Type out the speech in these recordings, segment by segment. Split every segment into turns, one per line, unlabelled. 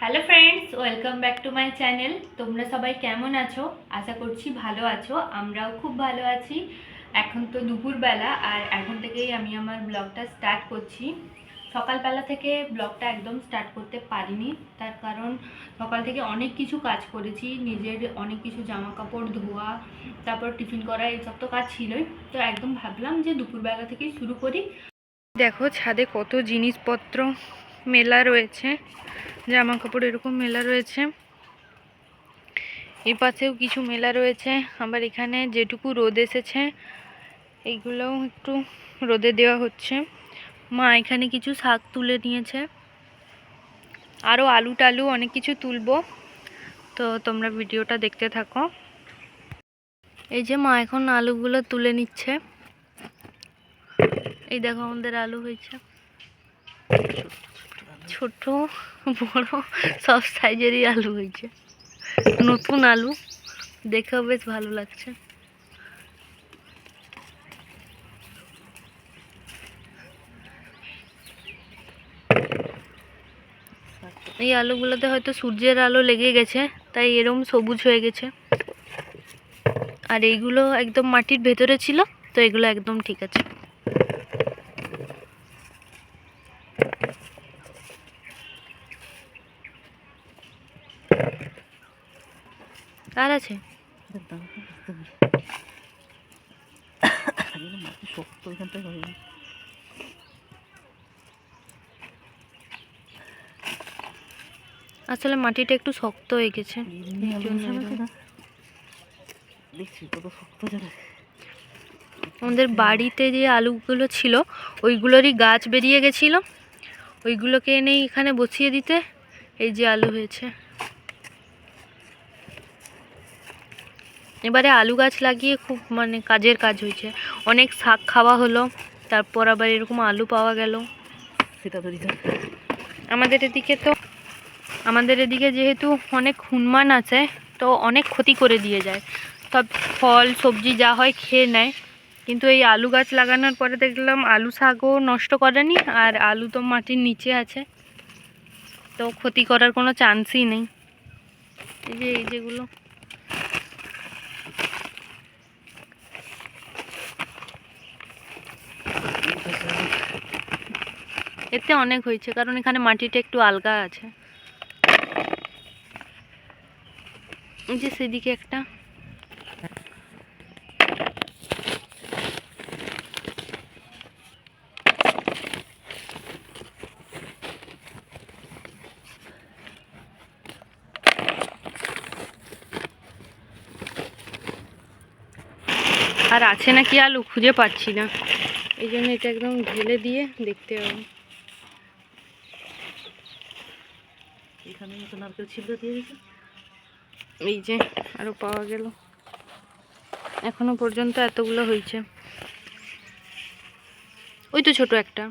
Hello friends, welcome back to my channel. তোমরা সবাই কেমন আছো? আশা করছি ভালো আছো। আমরাও খুব ভালো আছি। এখন তো দুপুরবেলা, আর এখন থেকেই আমি আমার ব্লগটা স্টার্ট করছি। সকালবেলা থেকে ব্লগটা একদম স্টার্ট করতে পারিনি, তার কারণ সকাল থেকে অনেক কিছু কাজ করেছি। নিজের অনেক কিছু জামা কাপড় ধোয়া, তারপর টিফিন করা, এইসব তো কাজ ছিলই। তো একদম ভাবলাম যে দুপুরবেলা থেকেই শুরু করি। দেখো ছাদে কত জিনিসপত্র মেলা রয়েছে, জামা কাপড় এরকম মেলা রয়েছে, এই পাশেও কিছু মেলা রয়েছে। আবার এখানে যেটুকু রোদ এসেছে এইগুলোও একটু রোদে দেওয়া হচ্ছে। মা এখানে কিছু শাক তুলে নিয়েছে, আরও আলু টালু অনেক কিছু তুলবো, তো তোমরা ভিডিওটা দেখতে থাকো। এই যে মা এখন আলুগুলো তুলে নিচ্ছে। এই দেখো আমাদের আলু হয়েছে, ছোট বড় সব সাইজেরই আলু হয়েছে। নতুন আলু, দেখেও বেশ ভালো লাগছে। এই আলুগুলোতে হয়তো সূর্যের আলো লেগে গেছে, তাই এরকম সবুজ হয়ে গেছে। আর এইগুলো একদম মাটির ভেতরে ছিল, তো এগুলো একদম ঠিক আছে। আর আছে আসলে মাটিটা একটু শক্ত হয়ে গেছে। আমাদের বাড়িতে যে আলুগুলো ছিল ওইগুলোরই গাছ বেরিয়ে গেছিল, ওইগুলোকে এনেই এখানে বসিয়ে দিতে এই যে আলু হয়েছে। এবারে আলু গাছ লাগিয়ে খুব কাজের কাজ হয়েছে। অনেক শাক খাওয়া হলো, তারপর আবার এরকম আলু পাওয়া গেল। সেটা তো আমাদের এদিকে যেহেতু অনেক হনুমান আছে, তো অনেক ক্ষতি করে দিয়ে যায়, সব ফল সবজি যা হয় খেয়ে নেয়। কিন্তু এই আলু গাছ লাগানোর পরে দেখলাম আলু শাকও নষ্ট করেনি, আর আলু তো মাটির নিচে আছে, তো ক্ষতি করার কোনো চান্সই নেই। এই যেগুলো এতে অনেক হয়েছে, কারণ এখানে মাটিটা একটু আলগা আছে। এই যে সেদিকে একটা, আর আছে নাকি আলু খুঁজে পাচ্ছি না, এই জন্য এটা একদম ঢেলে দিয়ে দেখতে হবে। এখানে তো নারকেল ছিদ্র দিয়ে দিয়েছে। এই যে আরো পাওয়া গেল, এখনো পর্যন্ত এতগুলো হয়েছে। ওই তো ছোট একটা,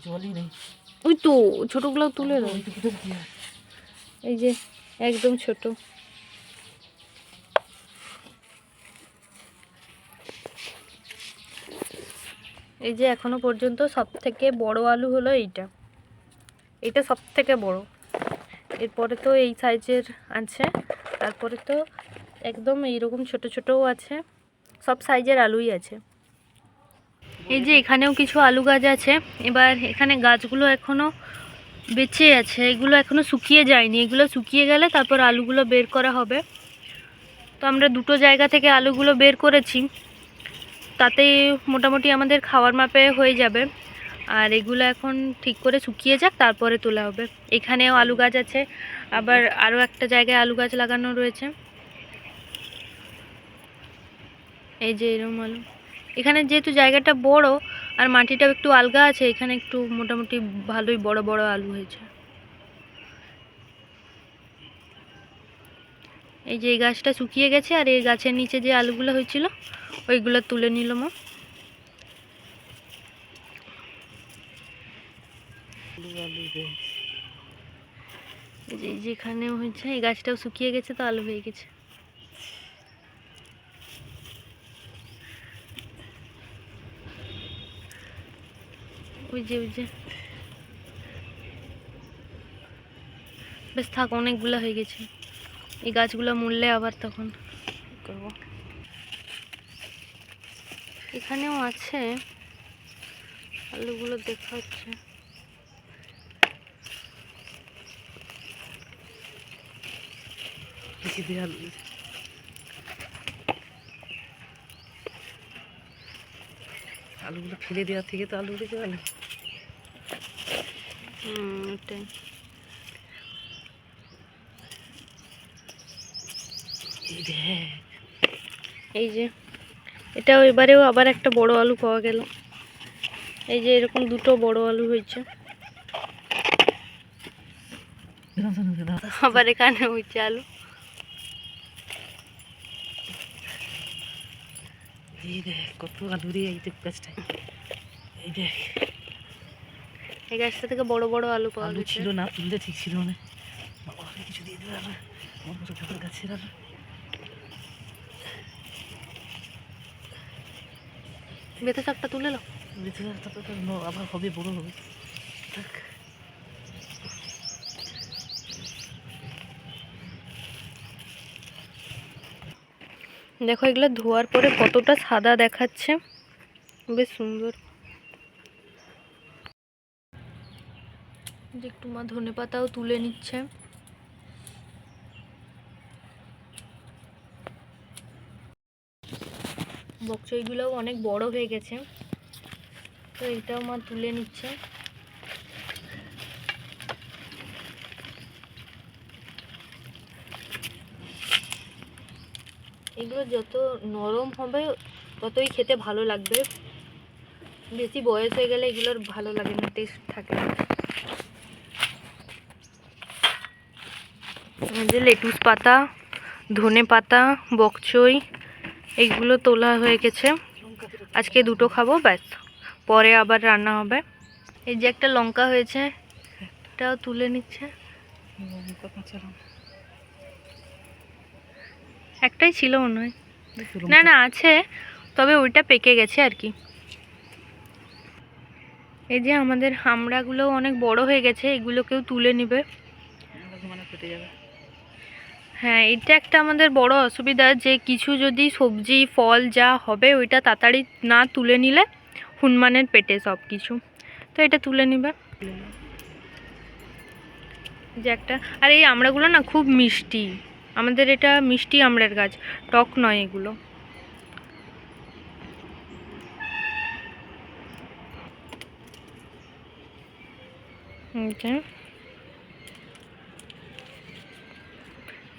জলই নেই। ওই তো ছোটগুলো তুলে দাও। এই যে একদম ছোট। এই যে এখনো পর্যন্ত সব থেকে বড় আলু হলো এইটা সব থেকে বড়। এরপরে তো এই সাইজের আছে, তারপরে তো একদম এইরকম ছোট ছোটও আছে, সব সাইজের আলুই আছে। এই যে এখানেও কিছু আলু গাছ আছে। এবার এখানে গাছগুলো এখনো বেঁচে আছে, এগুলো এখনো শুকিয়ে যায়নি, এগুলো শুকিয়ে গেলে তারপর আলুগুলো বের করা হবে। তো আমরা দুটো জায়গা থেকে আলুগুলো বের করেছি, তাতে মোটামুটি আমাদের খাওয়ার মাপে হয়ে যাবে। আর এগুলো এখন ঠিক করে শুকিয়ে যাক, তারপরে তোলা হবে। এখানেও আলু গাছ আছে, আবার আরও একটা জায়গায় আলু গাছ লাগানো রয়েছে। এই যে এরকম আলু, এখানে যেহেতু জায়গাটা বড় আর মাটিটাও একটু আলগা আছে, এখানে একটু মোটামুটি ভালোই বড় বড় আলু হয়েছে। এই যে এই গাছটা শুকিয়ে গেছে, আর এই গাছের নিচে যে আলুগুলো হয়েছিল ওইগুলো তুলে নিল মা। এই যে যেখানেও হয়েছে, এই গাছটাও শুকিয়ে গেছে, তো আলু হয়ে গেছে। ওই যে বেশ থাক, অনেকগুলো হয়ে গেছে। এই গাছগুলো মরলে আবার তখন করব। এখানেও আছে আলুগুলো, দেখা হচ্ছে।
আলুগুলো ফেলে দেওয়ার থেকে তো আলু দিতে পারলে।
ওটাই। এই যে এটাও এবারেও আবার একটা বড় আলু পাওয়া গেল। এই যে এরকম দুটো বড় আলু হয়েছে। আবার এখানে হয়েছে আলু।
এই দেখ কত আলু রে এই গাছটায়। এই দেখ
এই গাছটা থেকে বড় বড় আলু পাওয়া
আলু
গেছে।
ছিল না, তুললে ঠিক ছিল না। বাবা কিছু দিয়ে দিল আলু, আমার মতো ঠাকুর গাছের আলু।
বেঁধে শাকটা তুলে নাও।
বেঁচে থাকতে তো আবার হবে, বড় হবে। থাক।
দেখো এগুলো ধোয়ার পরে কতটা সাদা দেখাচ্ছে, বেশ সুন্দর। যে একটু মা ধনেপাতাও তুলে নিচ্ছে। বকচইগুলোও অনেক বড় হয়ে গেছে, তো এটাও মা তুলে নিচ্ছে। এগুলো যত নরম হবে ততই খেতে ভালো লাগবে। বেশি বয়স হয়ে গেলে এগুলোর ভালো লাগে না, টেস্ট থাকে না। যে লেটুস পাতা, ধনে পাতা, বকচই এইগুলো তোলা হয়ে গেছে। আজকে দুটো খাবো, ব্যাস, পরে আবার রান্না হবে। এই যে একটা লঙ্কা হয়েছে, এটাও তুলে নিচ্ছে। একটাই ছিল মনে হয়, না না আছে, তবে ওইটা পেকে গেছে আর কি। এই যে আমাদের আমড়াগুলো অনেক বড় হয়ে গেছে, এগুলোকেও তুলে নেবে। হ্যাঁ, এটা একটা আমাদের বড় অসুবিধা, যে কিছু যদি সবজি ফল যা হবে ওইটা তাড়াতাড়ি না তুলে নিলে হনুমানের পেটে সব কিছু, তো এটা তুলে নিবে। যে একটা, আর এই আমড়াগুলো না খুব মিষ্টি, আমাদের এটা মিষ্টি আমড়ার গাছ, টক নয় এগুলো।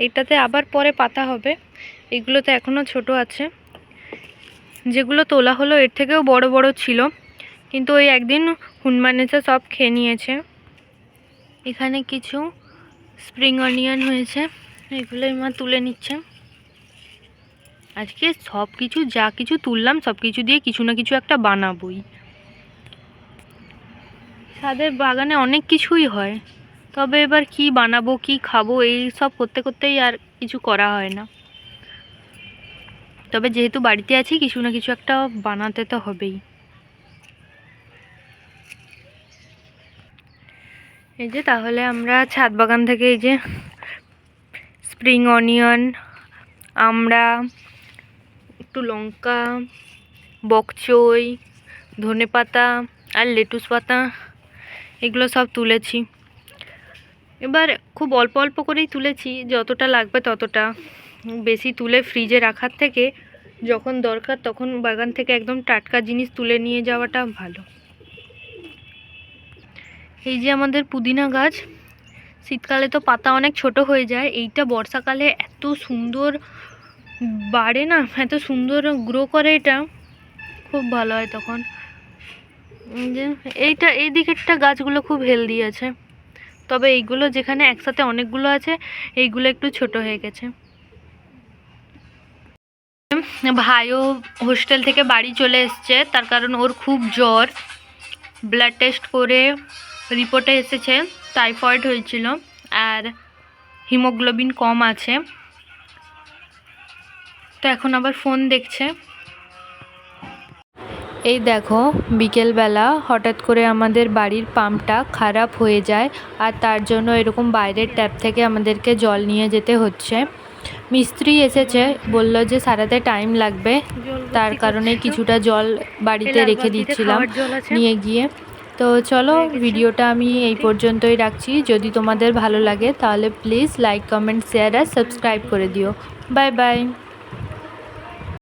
এইটাতে আবার পরে পাতা হবে, এগুলোতে এখনো ছোট আছে। যেগুলো তোলা হলো এর থেকেও বড় বড় ছিল, কিন্তু ওই একদিন হনুমান এসে সব খেয়ে নিয়েছে। এখানে কিছু স্প্রিং অনিয়ন হয়েছে, এগুলোই মা তুলে নিচ্ছে। আজকে সব কিছু যা কিছু তুললাম সব কিছু দিয়ে কিছু না কিছু একটা বানাবোই। ছাদের বাগানে অনেক কিছুই হয়, তবে এবার কি বানাবো কি খাবো এই সব করতে করতেই আর কিছু করা হয় না। তবে যেহেতু বাড়িতে আছি কিছু না কিছু একটা বানাতে তো হবেই। এই যে তাহলে আমরা ছাদ বাগান থেকে এই যে স্প্রিং অনিয়ন, আমড়া, একটু লঙ্কা, বকচই, ধনেপাতা আর লেটুস পাতা এগুলো সব তুলেছি। এবার খুব অল্প অল্প করেই তুলেছি, যতটা লাগবে ততটা, বেশি তুলে ফ্রিজে রাখার থেকে যখন দরকার তখন বাগান থেকে একদম টাটকা জিনিস তুলে নিয়ে যাওয়াটা ভালো। এই যে আমাদের পুদিনা গাছ, শীতকালে তো পাতা অনেক ছোট হয়ে যায়, এইটা বর্ষাকালে এত সুন্দর বাড়ে না, এত সুন্দর গ্রো করে, এটা খুব ভালো হয় তখন। যে এইটা এই দিকেরটা গাছগুলো খুব হেলদি আছে, তবে এইগুলো যেখানে একসাথে অনেকগুলো আছে এইগুলো একটু ছোট হয়ে গেছে। ভাইও হোস্টেল থেকে বাড়ি চলে এসছে, তার কারণ ওর খুব জ্বর। ব্লাড টেস্ট করে রিপোর্টে এসেছে টাইফয়েড হয়েছিল আর হিমোগ্লোবিন কম আছে, তো এখন আবার ফোন দেখছে। এই দেখো বিকেলবেলা হঠাৎ করে আমাদের বাড়ির পাম্পটা খারাপ হয়ে যায়, আর তার জন্য এরকম বাইরের ট্যাপ থেকে আমাদেরকে জল নিয়ে যেতে হচ্ছে। মিস্ত্রি এসেছে, বলল যে সারাতে টাইম লাগবে, তার কারণে কিছুটা জল বাড়িতে রেখে দিচ্ছিলাম নিয়ে গিয়ে। তো চলো ভিডিওটা আমি এই পর্যন্তই রাখছি। যদি তোমাদের ভালো লাগে তাহলে প্লিজ লাইক, কমেন্ট, শেয়ার আর সাবস্ক্রাইব করে দিও। Bye by.